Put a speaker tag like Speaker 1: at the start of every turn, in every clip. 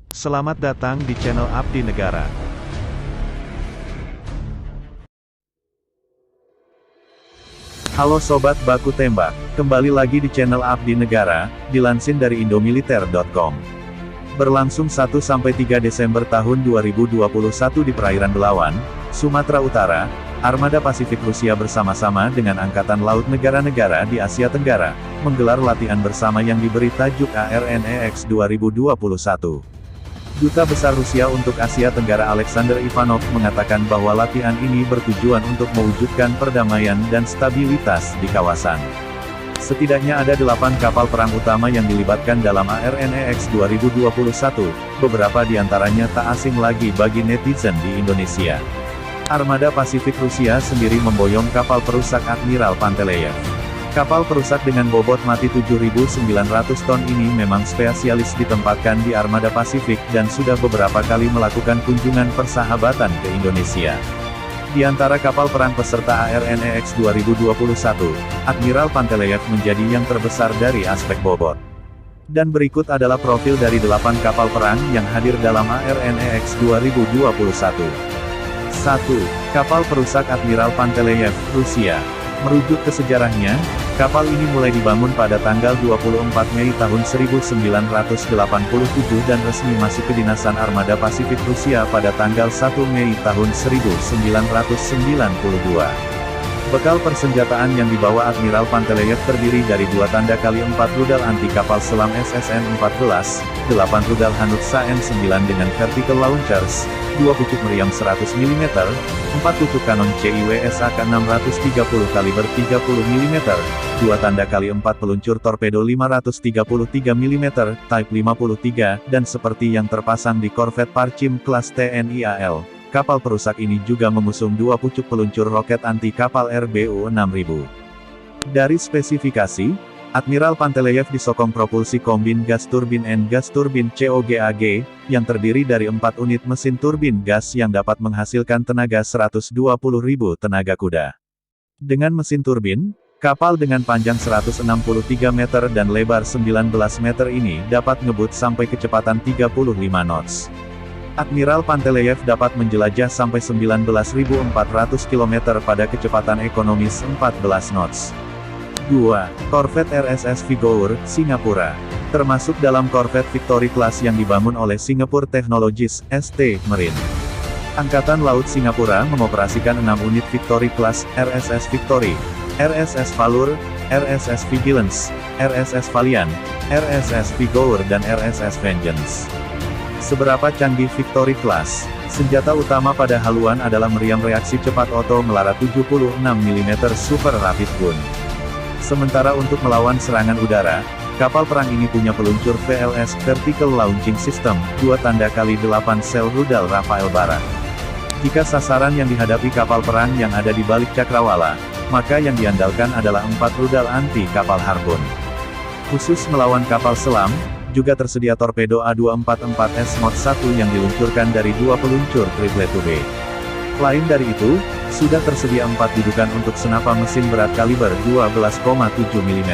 Speaker 1: Selamat datang di channel Abdi Negara.
Speaker 2: Halo Sobat Baku Tembak, kembali lagi di channel Abdi Negara, dilansir dari indomiliter.com. Berlangsung 1-3 Desember tahun 2021 di perairan Belawan, Sumatera Utara, Armada Pasifik Rusia bersama-sama dengan Angkatan Laut negara-negara di Asia Tenggara, menggelar latihan bersama yang diberi tajuk ARNEX 2021. Duta Besar Rusia untuk Asia Tenggara Alexander Ivanov mengatakan bahwa latihan ini bertujuan untuk mewujudkan perdamaian dan stabilitas di kawasan. Setidaknya ada 8 kapal perang utama yang dilibatkan dalam ARNEX 2021, beberapa diantaranya tak asing lagi bagi netizen di Indonesia. Armada Pasifik Rusia sendiri memboyong kapal perusak Admiral Panteleyev. Kapal perusak dengan bobot mati 7.900 ton ini memang spesialis ditempatkan di Armada Pasifik dan sudah beberapa kali melakukan kunjungan persahabatan ke Indonesia. Di antara kapal perang peserta ARNEX 2021, Admiral Panteleyev menjadi yang terbesar dari aspek bobot. Dan berikut adalah profil dari 8 kapal perang yang hadir dalam ARNEX 2021. 1. Kapal perusak Admiral Panteleyev, Rusia. Merujuk ke sejarahnya, kapal ini mulai dibangun pada tanggal 24 Mei tahun 1987 dan resmi masuk kedinasan Armada Pasifik Rusia pada tanggal 1 Mei tahun 1992. Bekal persenjataan yang dibawa Admiral Panteleyev terdiri dari 2 tanda kali 4 rudal anti kapal selam SSN-14, 8 rudal Hanutsa N9 dengan vertical launchers, 2 pucuk meriam 100 mm, 4 pucuk kanon CIWS AK-630 kaliber 30 mm, 2 tanda kali 4 peluncur torpedo 533 mm, Type 53, dan seperti yang terpasang di korvet Parchim kelas TNI AL. Kapal perusak ini juga mengusung 2 pucuk peluncur roket anti kapal RBU 6000. Dari spesifikasi, Admiral Panteleyev disokong propulsi kombin gas turbin and gas turbin COGAG, yang terdiri dari 4 unit mesin turbin gas yang dapat menghasilkan tenaga 120.000 tenaga kuda. Dengan mesin turbin, kapal dengan panjang 163 meter dan lebar 19 meter ini dapat ngebut sampai kecepatan 35 knots. Admiral Panteleyev dapat menjelajah sampai 19.400 km pada kecepatan ekonomis 14 knots. 2. Korvet RSS Vigour, Singapura. Termasuk dalam korvet Victory Class yang dibangun oleh Singapore Technologies, ST, Marine. Angkatan Laut Singapura mengoperasikan 6 unit Victory Class, RSS Victory, RSS Valour, RSS Vigilance, RSS Valiant, RSS Vigour dan RSS Vengeance. Seberapa canggih Victory Class? Senjata utama pada haluan adalah meriam reaksi cepat Otto Melara 76 mm Super Rapid Gun. Sementara untuk melawan serangan udara, kapal perang ini punya peluncur VLS Vertical Launching System, 2 tanda kali 8 sel rudal Rafael Barak. Jika sasaran yang dihadapi kapal perang yang ada di balik cakrawala, maka yang diandalkan adalah 4 rudal anti kapal Harpoon. Khusus melawan kapal selam, juga tersedia torpedo A244S Mod 1 yang diluncurkan dari 2 peluncur Triple 2B. Lain dari itu, sudah tersedia 4 dudukan untuk senapa mesin berat kaliber 12,7 mm.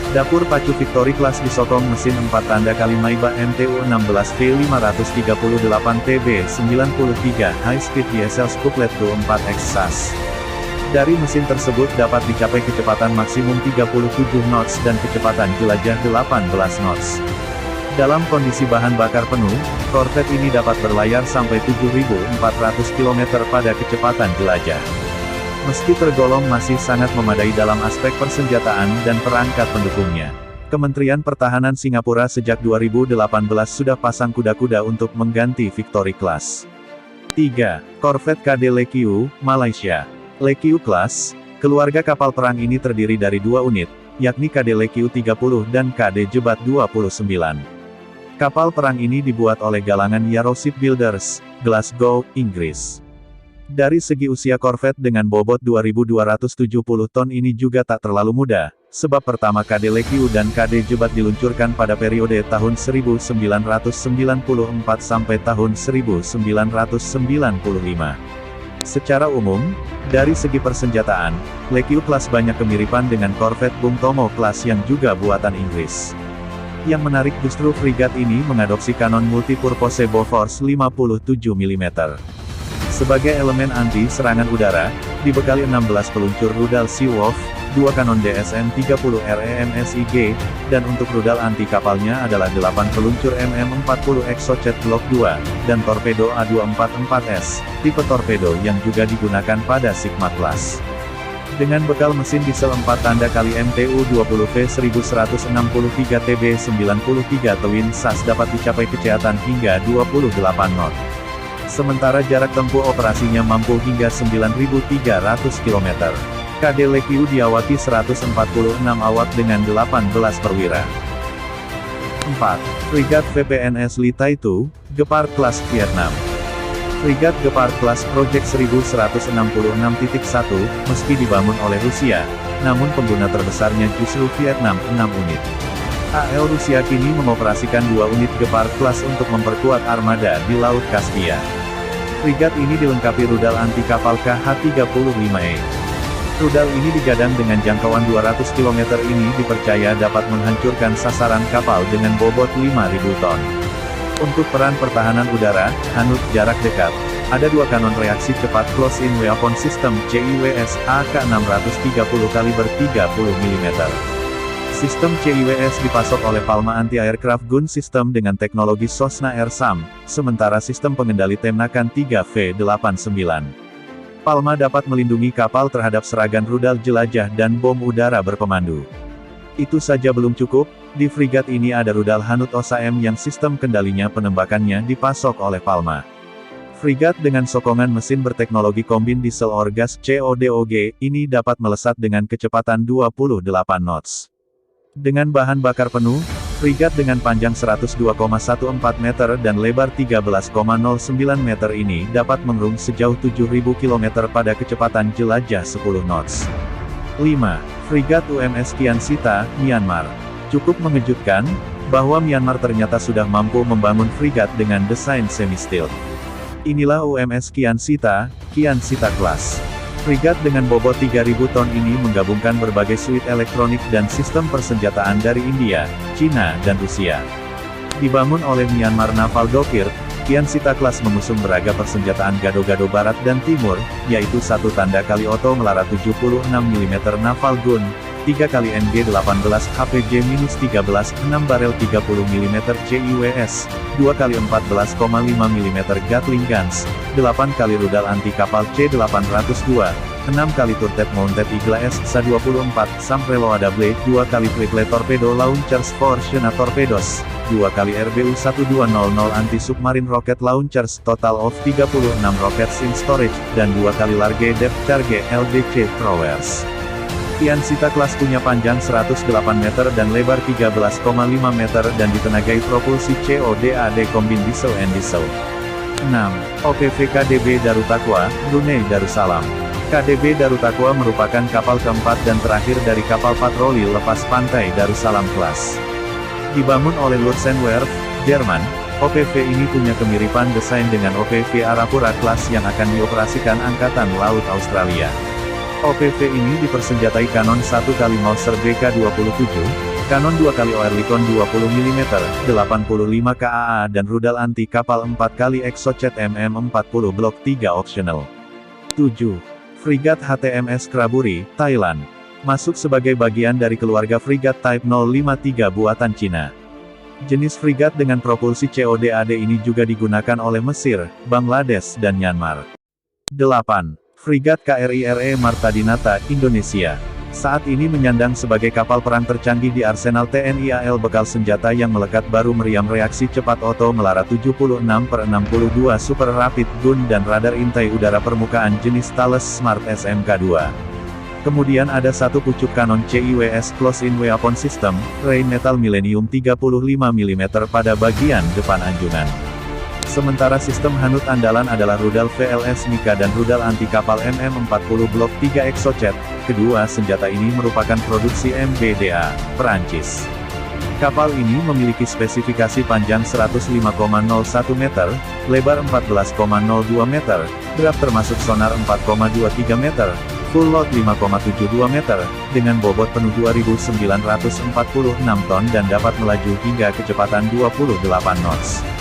Speaker 2: Dapur pacu Victory Class disokong mesin 4 tanda kali Maiba MTU-16 V538TB93 High Speed Diesel Scooplet 4X SAS. Dari mesin tersebut dapat dicapai kecepatan maksimum 37 knots dan kecepatan jelajah 18 knots. Dalam kondisi bahan bakar penuh, korvet ini dapat berlayar sampai 7.400 km pada kecepatan jelajah. Meski tergolong masih sangat memadai dalam aspek persenjataan dan perangkat pendukungnya, Kementerian Pertahanan Singapura sejak 2018 sudah pasang kuda-kuda untuk mengganti Victory Class. 3. Korvet KD Lekiu, Malaysia. Lekiu Class, keluarga kapal perang ini terdiri dari 2 unit, yakni KD Lekiu 30 dan KD Jebat 29. Kapal perang ini dibuat oleh galangan Yarrow Shipbuilders, Glasgow, Inggris. Dari segi usia korvet dengan bobot 2.270 ton ini juga tak terlalu muda, sebab pertama KD Lekiu dan KD Jebat diluncurkan pada periode tahun 1994 sampai tahun 1995. Secara umum, dari segi persenjataan, Lekiu Class banyak kemiripan dengan korvet Bung Tomo Class yang juga buatan Inggris. Yang menarik justru frigat ini mengadopsi kanon multipurpose Bofors 57 mm. Sebagai elemen anti-serangan udara, dibekali 16 peluncur rudal Seawolf, 2 kanon DSM-30 REMSIG, dan untuk rudal anti kapalnya adalah 8 peluncur MM-40 Exocet Block 2, dan torpedo A244S, tipe torpedo yang juga digunakan pada Sigma Class. Dengan bekal mesin diesel 4 tanda kali MTU-20V 1163 TB93 Twin SAS dapat dicapai kecepatan hingga 28 knot. Sementara jarak tempuh operasinya mampu hingga 9.300 km. KD Lekiu diawaki 146 awak dengan 18 perwira. 4. Frigat VPNS Lee Taitu, Gepard Class Vietnam. Frigat Gepard Class Project 1166.1, meski dibangun oleh Rusia, namun pengguna terbesarnya justru Vietnam, 6 unit. AL Rusia kini mengoperasikan 2 unit Gepard Class untuk memperkuat armada di Laut Kaspia. Frigat ini dilengkapi rudal anti kapal KH-35E. Rudal ini digadang dengan jangkauan 200 km ini dipercaya dapat menghancurkan sasaran kapal dengan bobot 5.000 ton. Untuk peran pertahanan udara, Hanut jarak dekat, ada 2 kanon reaksi cepat Close-in Weapon System CIWS AK-630 kaliber 30 mm. Sistem CIWS dipasok oleh Palma Anti-Aircraft Gun System dengan teknologi Sosna Air-SAM, sementara sistem pengendali tembakan 3V89. Palma dapat melindungi kapal terhadap serangan rudal jelajah dan bom udara berpemandu. Itu saja belum cukup, di frigat ini ada rudal Hanut OSAM yang sistem kendalinya penembakannya dipasok oleh Palma. Frigat dengan sokongan mesin berteknologi kombin diesel Orgas CODOG, ini dapat melesat dengan kecepatan 28 knots. Dengan bahan bakar penuh, frigat dengan panjang 102,14 meter dan lebar 13,09 meter ini dapat mengerung sejauh 7.000 km pada kecepatan jelajah 10 knots. 5. Frigat UMS Kian Sita, Myanmar. Cukup mengejutkan, bahwa Myanmar ternyata sudah mampu membangun frigat dengan desain semi-stealth. Inilah UMS Kian Sita Class. Frigat dengan bobot 3.000 ton ini menggabungkan berbagai suite elektronik dan sistem persenjataan dari India, Cina dan Rusia. Dibangun oleh Myanmar Naval Dockyard, Kian Sita Class mengusung beragam persenjataan gado-gado barat dan timur, yaitu 1 tanda kali Oto Melara 76 mm Naval Gun, 3 kali MG-18 HPG-13, 6 barel 30 mm CIWS, 2 kali 14,5 mm Gatling Guns, 8 kali rudal anti kapal C-802, 6 kali turret mounted Eagle SA-24 SAM Reloaded Blade, 2 kali triple torpedo launchers for Shena Torpedoes, 2 kali RBU-1200 anti-submarine rocket launchers, total of 36 rockets in storage, dan 2 kali Large Depth Charge LDC throwers. Kian Sita Class punya panjang 108 meter dan lebar 13,5 meter dan ditenagai propulsi CODAD Combined Diesel and Diesel. 6. OPV KDB Darutakwa, Brunei Darussalam. KDB Darutakwa merupakan kapal keempat dan terakhir dari kapal patroli lepas pantai Darussalam Class. Dibangun oleh Lutsenwerft, Jerman, OPV ini punya kemiripan desain dengan OPV Arapura Class yang akan dioperasikan Angkatan Laut Australia. OPV ini dipersenjatai kanon 1 kali Mauser BK-27, kanon 2 kali Oerlikon 20 mm, 85 KAA dan rudal anti kapal 4 kali Exocet MM40 Block 3 optional. 7. Frigat HTMS Kraburi, Thailand. Masuk sebagai bagian dari keluarga frigat Type 053 buatan Cina. Jenis frigat dengan propulsi CODAD ini juga digunakan oleh Mesir, Bangladesh dan Myanmar. 8. Frigat KRI RE Marta Dinata, Indonesia. Saat ini menyandang sebagai kapal perang tercanggih di arsenal TNI AL bekal senjata yang melekat baru meriam reaksi cepat Oto Melara 76/62 Super Rapid Gun dan radar intai udara permukaan jenis Thales Smart SMK-2. Kemudian ada 1 pucuk kanon CIWS Close-in Weapon System, Rheinmetall Millennium 35 mm pada bagian depan anjungan. Sementara sistem Hanut andalan adalah rudal VLS Mika dan rudal anti kapal MM40 Block 3 Exocet. Kedua senjata ini merupakan produksi MBDA, Perancis. Kapal ini memiliki spesifikasi panjang 105,01 meter, lebar 14,02 meter, draft termasuk sonar 4,23 meter, full load 5,72 meter, dengan bobot penuh 2.946 ton dan dapat melaju hingga kecepatan 28 knots.